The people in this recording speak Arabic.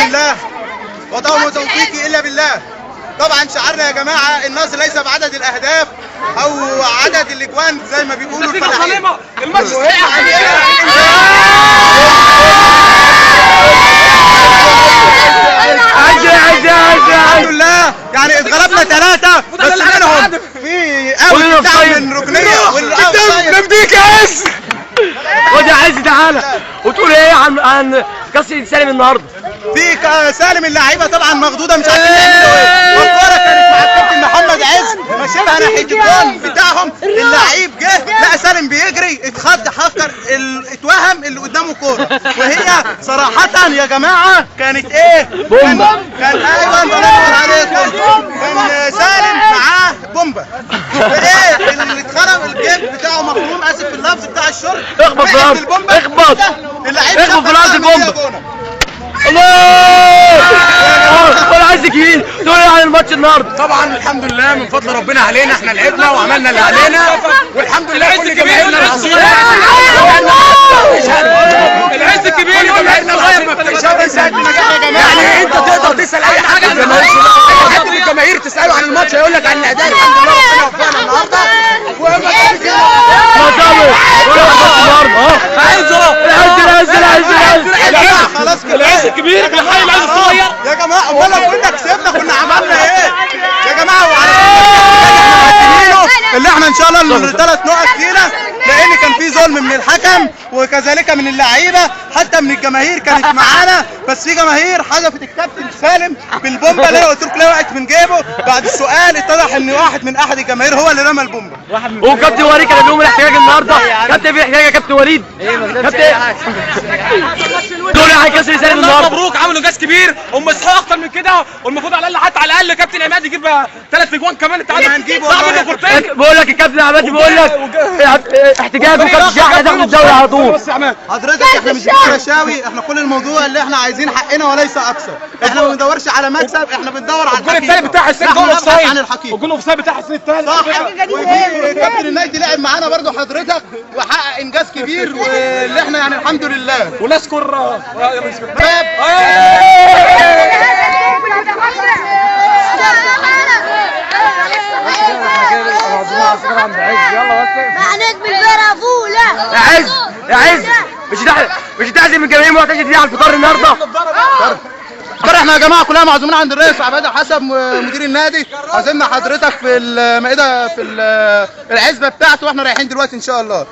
الله وطبعا توفيقي الا بالله. طبعا شعارنا يا جماعه النصر ليس بعدد الاهداف او عدد الاجوان زي ما بيقولوا الفلاحين. الماتش الحمد لله يعني اتغلبنا 3 بس منهم في اوت بتاع من ركنيه نبديك يا عز. خد يا عز تعالى وتقول ايه عن كاس سالم النهارده؟ في سالم اللعيبه طبعا مخضوضه مش عارفين يعملوا ايه، والكوره كانت مع الكابتن محمد عز ماشيها ناحيه الجون بتاعهم، اللعيب جه لقى سالم بيجري اتخض حفر اتوهم اللي قدامه كوره، وهي صراحه يا جماعه كانت ايه؟ بومبا. كان ايوه الله ينور عليكم، كان سالم معاه بومبا. وايه اللي اتخرب الجيب بتاعه مخروم، اسف في اللفظ بتاع الشرب، اخبط في الارض اخبط اللعيب اخبط في الارض البومبا. الله ولا عايز كبير تقول ايه عن الماتش النهارده؟ طبعا الحمد لله من فضل ربنا علينا، احنا لعبنا وعملنا اللي علينا والحمد لله. كل جماهيرنا العظيمه العز الكبير كل جماهيرنا العظيمه بتشهد بنجاح يا جماعه. يعني انت تقدر تسال اي حد من الجماهير تساله عن الماتش هيقول لك عن الاداء. الحمد لله ربنا وفقنا النهارده وهم خلاص كده العز الكبير بيحيي العز الصغير يا جماعه. امال لو كنا كسبنا كنا عملنا ايه يا جماعه؟ وعلى اللي احنا ان شاء الله ال3 نقط فينا، لان كان في ظلم من الحكم وكذلك من اللعيبه حتى من الجماهير كانت معانا، بس في جماهير حذفت الكابتن سالم بالبومبا اللي انا قلت لكم وقعت من جيبه. بعد السؤال اتضح ان واحد من احد الجماهير هو اللي رمى البومبا. وكابتن وليد كان لهم الاحتجاج النهارده. كابتن في احتجاج يا كابتن وليد. كابتن دول هيكسر سالم النهارده. مبروك عملوا انجاز كبير، هم يستحقوا اكتر من كده، والمفروض على الاقل حتى على الاقل كابتن عماد يجيب 3 اجوان كمان. انت هنجيب بقول لك الكابتن عماد بيقول لك احتجاج وكابتن شحاته تاخد الدوري على طول. حضرتك احنا مش رشاوي، احنا كل الموضوع اللي احنا عايزين حقنا وليس اكثر. احنا ما بندورش على مكسب، احنا بندور على الجول الثاني بتاع حسين جول اوفسايد عن الحقيقه. الجول اوفسايد بتاع حسين الثاني صح. وكابتن النادي لعب معانا برضه حضرتك وحقق انجاز كبير، واللي احنا يعني الحمد لله. ونشكر معناك بالبرافوله يا عز مش هتعزم الجماهير معتاد دي على الفطار النهارده؟ احنا يا جماعه كلنا معزومين عند الرئيس عباد حسب مدير النادي، عازمنا حضرتك في المائده في العزبه بتاعته، واحنا رايحين دلوقتي ان شاء الله.